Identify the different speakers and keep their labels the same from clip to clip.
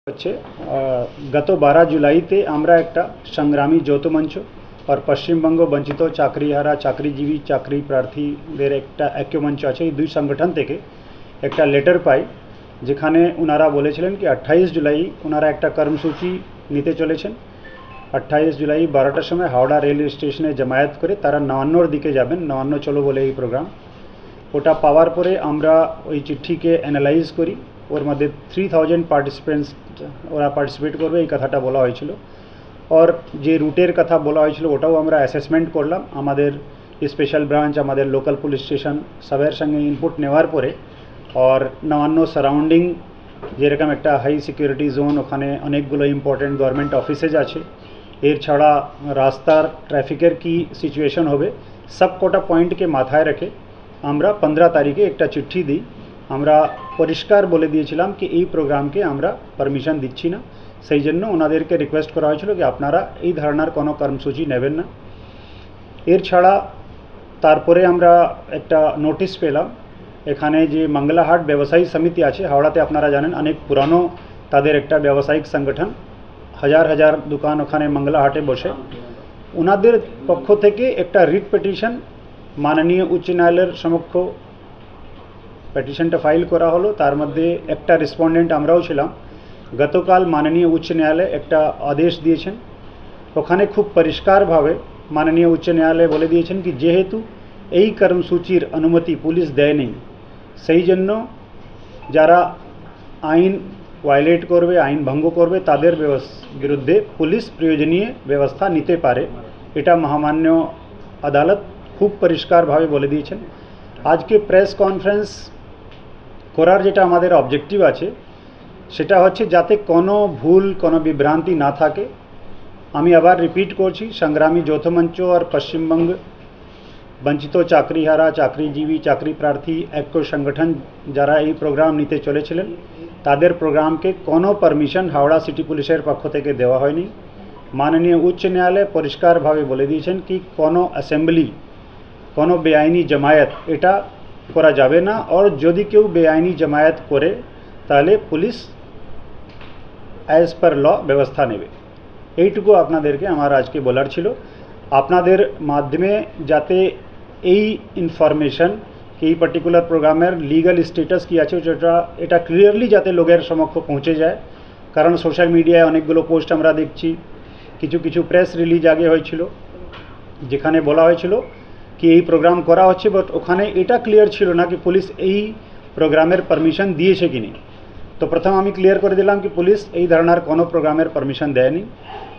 Speaker 1: হচ্ছে গত 12 জুলাইতে আমরা একটা সংগ্রামী যৌথ মঞ্চ আর পশ্চিমবঙ্গ বঞ্চিত চাকরিহারা চাকরিজীবী চাকরি প্রার্থীদের একটা ঐক্যমঞ্চ আছে, এই দুই সংগঠন থেকে একটা লেটার পাই যেখানে ওনারা বলেছিলেন কি 28 জুলাই ওনারা একটা কর্মসূচি নিতে চলেছেন। 28 জুলাই 12টার সময় হাওড়া রেল স্টেশনে জমায়েত করে তারা নবান্নর দিকে যাবেন। নবান্ন চলো বলে এই প্রোগ্রাম, ওটা পাওয়ার পরে আমরা ওই চিঠিকে অ্যানালাইজ করি। ওর মধ্যে 3000 পার্টিসিপেন্টস ওরা পার্টিসিপেট করবে এই কথাটা বলা হয়েছিল। और যে রুটের কথা বলা হয়েছিল ওটাও আমরা অ্যাসেসমেন্ট করলাম। আমাদের স্পেশাল ব্রাঞ্চ, আমাদের লোকাল পুলিশ স্টেশন সবের সঙ্গে ইনপুট নেওয়ার পরে और নবান্ন সারাউন্ডিং যেরকম একটা হাই সিকিউরিটি জোন, ওখানে অনেকগুলো ইম্পর্টেন্ট গভর্নমেন্ট অফিসেস আছে। এর ছাড়া রাস্তার ট্রাফিকের কি সিচুয়েশন হবে সব কটা পয়েন্টকে মাথায় রেখে আমরা 15 তারিখে একটা চিঠি দিই। আমরা পরিষ্কার বলে দিয়েছিলাম কি এই প্রোগ্রামকে আমরা পারমিশন দিচ্ছি না। সেই জন্য ওনাদেরকে রিকোয়েস্ট করা হয়েছিল কি আপনারা এই ধরনের কোনো কর্মসূচি নেবেন না। এর ছাড়া তারপরে আমরা একটা নোটিশ পেলাম, এখানে যে মঙ্গলাহাট ব্যবসায়ী সমিতি আছে হাওড়াতে, আপনারা জানেন অনেক পুরানো তাদের একটা ব্যবসায়িক সংগঠন, হাজার হাজার দোকান ওখানে মঙ্গলাহাটে বসে। ওনাদের পক্ষ থেকে একটা রিট পিটিশন মাননীয় উচ্চ ন্যায়ালয়ের সমক্ষ পিটিশনটা ফাইল করা হলো। তার মধ্যে একটা রেসপন্ডেন্ট আমরাও ছিলাম। গতকাল মাননীয় উচ্চ ন্যায়ালয় একটা আদেশ দিয়েছেন, ওখানে খুব পরিষ্কারভাবে মাননীয় উচ্চ ন্যায়ালয় বলে দিয়েছেন কি যেহেতু এই কর্মসূচির অনুমতি পুলিশ দেয়নি, সেই জন্য যারা আইন ভায়োলেট করবে, আইন ভঙ্গ করবে তাদের বিরুদ্ধে পুলিশ প্রয়োজনীয় ব্যবস্থা নিতে পারে। এটা মহামান্য আদালত খুব পরিষ্কারভাবে বলে দিয়েছেন। আজকে প্রেস কনফারেন্স করার যেটা আমাদের অবজেক্টিভ আছে সেটা হচ্ছে যাতে কোনো ভুল কোনো বিভ্রান্তি না থাকে। আমি আবার রিপিট করছি, সংগ্রামী যৌথ মঞ্চ আর পশ্চিমবঙ্গ বঞ্চিত চাকরিহারা চাকরিজীবী চাকরি প্রার্থী ঐক্য সংগঠন যারা এই প্রোগ্রাম নিতে চলেছিলেন তাদের প্রোগ্রামকে কোনো পারমিশন হাওড়া সিটি পুলিশের পক্ষ থেকে দেওয়া হয়নি। মাননীয় উচ্চ ন্যায়ালয় পরিষ্কারভাবে বলে দিয়েছেন কি কোনো অ্যাসেম্বলি, কোনো বেআইনি জমায়েত এটা করা যাবে না। আর যদি কেউ বেআইনি জমায়েত করে তাহলে পুলিশ অ্যাজ পার ল ব্যবস্থা নেবে। এইটুকু আপনাদেরকে আমার আজকে বলার ছিল। আপনাদের মাধ্যমে যাতে এই ইনফরমেশন এই পার্টিকুলার প্রোগ্রামের লিগাল স্ট্যাটাস কি আছে এটা ক্লিয়ারলি যাতে লোকের সমক্ষ পৌঁছে যায়। কারণ সোশ্যাল মিডিয়ায় অনেকগুলো পোস্ট আমরা দেখছি, কিছু কিছু প্রেস রিলিজ আগে হয়েছিল যেখানে বলা হয়েছিল কি এই প্রোগ্রাম করা হচ্ছে, বাট ওখানে এটা ক্লিয়ার ছিল না কি পুলিশ এই প্রোগ্রামের পারমিশন দিয়েছে কি না। তো প্রথম আমি ক্লিয়ার করে দিলাম কি পুলিশ এই ধরনের কোনো প্রোগ্রামের পারমিশন দেয়নি।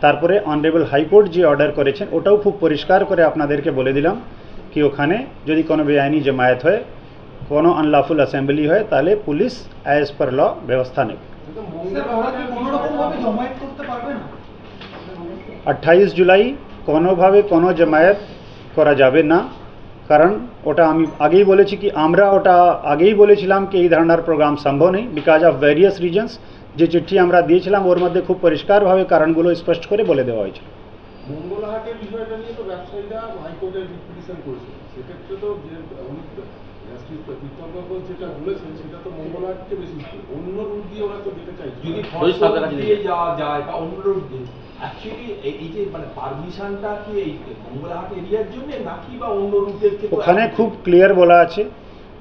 Speaker 1: তারপরে অনারেবল হাইকোর্ট যে অর্ডার করেছেন ওটাও খুব পরিষ্কার করে আপনাদেরকে বলে দিলাম কি ওখানে যদি কোনো বেআইনি জমায়েত হয়, কোনো আনলফুল অ্যাসেম্বলি হয় তাহলে পুলিশ অ্যাজ পার ল ব্যবস্থা নেবে। 28 জুলাই কোনোভাবে কোনো জমায়েত করা যাবে না। কারণ ওটা আমি আগেই বলেছি কি আমরা ওটা আগেই বলেছিলাম কি এই ধরনের প্রোগ্রাম সম্ভব নেই বিকজ অফ ভেরিয়াস রিজনস। যে চিঠি আমরা দিয়েছিলাম ওর মধ্যে খুব পরিষ্কারভাবে কারণগুলো স্পষ্ট করে বলে দেওয়া হয়েছিল।
Speaker 2: মঙ্গলহাটের বিষয়টা নিয়ে তো ব্যবসায়ীরা হাইকোর্টে পিটিশন করেছে, সেক্ষেত্রে তো যে যেটা বলেছেন সেটা তো মঙ্গলহাটকে বেশি অন্য রুট দিয়ে ওরা তো যেতে চাই, যদি দিয়ে যাওয়া যায় বা অন্য রুট দিয়ে অ্যাকচুয়ালি এই যে মানে পারমিশনটা কি এই মঙ্গলহাট এরিয়ার জন্য নাকি বা অন্য রুটের ক্ষেত্রে
Speaker 1: ওখানে খুব ক্লিয়ার বলা আছে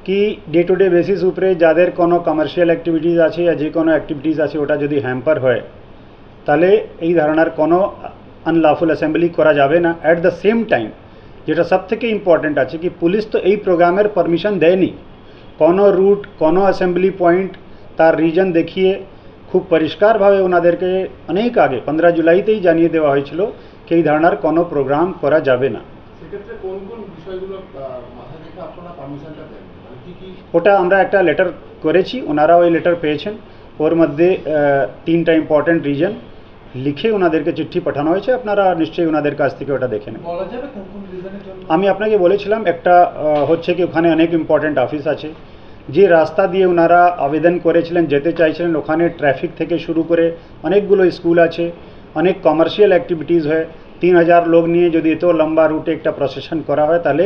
Speaker 1: কি ডে টু ডে বেসিস উপরে যাদের কোনো কমার্শিয়াল অ্যাক্টিভিটিস আছে या যে কোনো অ্যাক্টিভিটিস আছে ওটা যদি হ্যাম্পার হয় তাহলে এই ধরনের কোনো আনলফুল অ্যাসেম্বলি করা যাবে না। অ্যাট দ্য সেম টাইম যেটা সব থেকে ইম্পর্টেন্ট আছে কি পুলিশ তো এই প্রোগ্রামের পারমিশন দেয়নি। কোনো রুট কোনো অ্যাসেম্বলি পয়েন্ট তার রিজন দেখিয়ে খুব পরিষ্কারভাবে ওনাদেরকে অনেক আগে 15 জুলাইতেই জানিয়ে দেওয়া হয়েছিল কি এই ধরনের কোনো প্রোগ্রাম করা যাবে না।
Speaker 2: সেক্ষেত্রে কোন কোন বিষয়গুলো মাথায় রেখে আপনারা পারমিশনটা দেন, মানে কি কি?
Speaker 1: ওটা আমরা একটা লেটার করেছি, ওনারা ওই লেটার পেয়েছেন। ওর মধ্যে 3টা ইম্পর্টেন্ট রিজন লিখে ওনাদেরকে চিঠি পাঠানো হয়েছে, আপনারা নিশ্চয়ই ওনাদের কাছ থেকে ওটা দেখে নেন। আমি আপনাকে বলেছিলাম একটা হচ্ছে কি ওখানে অনেক ইম্পর্টেন্ট অফিস আছে, যে রাস্তা দিয়ে ওনারা আবেদন করেছিলেন যেতে চাইছিলেন ওখানে ট্রাফিক থেকে শুরু করে অনেকগুলো স্কুল আছে, অনেক কমার্শিয়াল অ্যাক্টিভিটিস হয়। 3000 লোক নিয়ে যদি এত লম্বা রুটে একটা প্রসেশন করা হয় তাহলে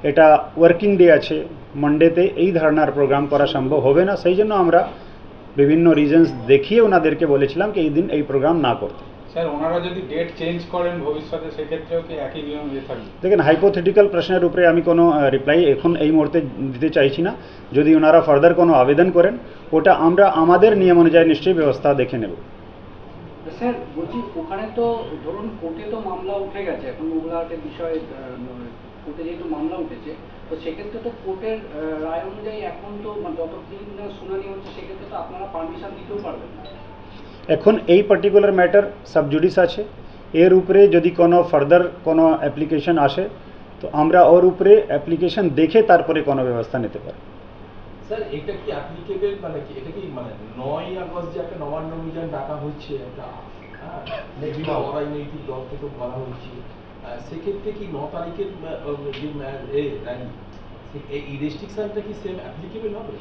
Speaker 1: এটা ওয়ার্কিং ডে আছে, মানডেতে এই ধরনের প্রোগ্রাম করা সম্ভব হবে না। সেই জন্য আমরা বিভিন্ন রিজনস দেখিয়ে ওনাদেরকে বলেছিলাম কি এই দিন এই প্রোগ্রাম না করতে।
Speaker 3: স্যার ওনারা যদি ডেট চেঞ্জ করেন ভবিষ্যতে সেক্ষেত্রেও কি একই নিয়ম থাকবে?
Speaker 1: দেখেন, হাইপোথেটিক্যাল প্রশ্নের উপরে আমি কোনো রিপ্লাই এখন এই মুহূর্তে দিতে চাইছি না। যদি ওনারা ফার্দার কোনো আবেদন করেন ওটা আমরা আমাদের নিয়ম অনুযায়ী নিশ্চয়ই ব্যবস্থা দেখে নেব।
Speaker 4: স্যার বলছি, ওখানে তো ধরুন কোর্টে তো মামলা উঠে গেছে, এখন মোগলাহাটের বিষয়ে কোর্টে যেহেতু মামলা উঠেছে, তো সেক্ষেত্রে তো কোর্টের রায় অনুযায়ী এখন তো যতদিন না শুনানি হচ্ছে সেক্ষেত্রে তো আপনারা পারমিশন দিতেও পারবেন না।
Speaker 1: এখন এই পার্টিকুলার ম্যাটার সাবজুডিস আছে, এর উপরে যদি কোনো ফার্দার কোনো অ্যাপ্লিকেশন আসে তো আমরা ওর উপরে অ্যাপ্লিকেশন দেখে তারপরে কোনো ব্যবস্থা নিতে পারি।
Speaker 2: স্যার এটা কি অ্যাপ্লিকেবল, মানে কি এটা কি মানে 9ই আগস্ট যে একটা নবান্ন অভিযান ডাকা হচ্ছে একটা, হ্যাঁ, বিভিন্ন অরাজনৈতিক দলকে তো বলা হচ্ছে, সেক্ষেত্রে কি 9 তারিখের যে র্যালি, এই রেস্ট্রিকশনটা কি সেম অ্যাপ্লিকেবল হবে?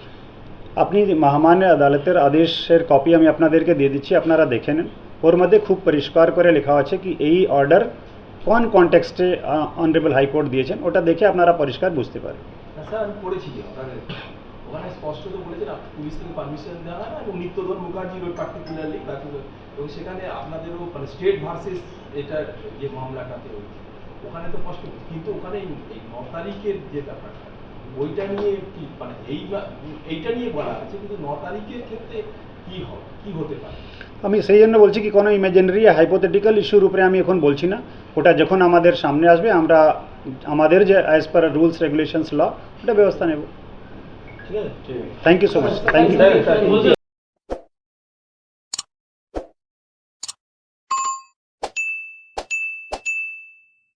Speaker 1: আপনি মহামান্য আদালতের আদেশের কপি আমি আপনাদেরকে দিয়ে দিচ্ছি, আপনারা দেখে নেন। ওর মধ্যে খুব পরিষ্কার করে লেখা আছে কি এই অর্ডার কোন কনটেক্সটে অনারেবল হাইকোর্ট দিয়েছেন, ওটা দেখে আপনারা পরিষ্কার বুঝতে পারেন।
Speaker 2: স্যার আমি পড়েছি যে ওখানে স্পষ্ট তো বলেছেন পুলিশ থেকে পারমিশন দেওয়া হয় না, এবং নিত্যধর মুখার্জির ওই পার্টিকুলারলি, এবং সেখানে আপনাদেরও মানে স্টেট ভার্সেস এটা যে মামলাটাতে হয়েছে ওখানে তো স্পষ্ট, কিন্তু ওখানে এই 9 তারিখের যে ব্যাপারটা ওইটা নিয়ে কি মানে এইটা নিয়ে বলা আছে, কিন্তু 9 তারিখের ক্ষেত্রে কি হতে পারে?
Speaker 1: আমি সেই জন্য বলছি কি কোনো ইমাজিনারি হাইপোথেটিক্যাল ইস্যুর উপরে আমি এখন বলছি না, ওটা যখন আমাদের সামনে আসবে আমরা আমাদের যে অ্যাজ পার রুলস রেগুলেশনস ল ওটা ব্যবস্থা নেব।
Speaker 2: ঠিক আছে,
Speaker 1: thank you so much, thank you.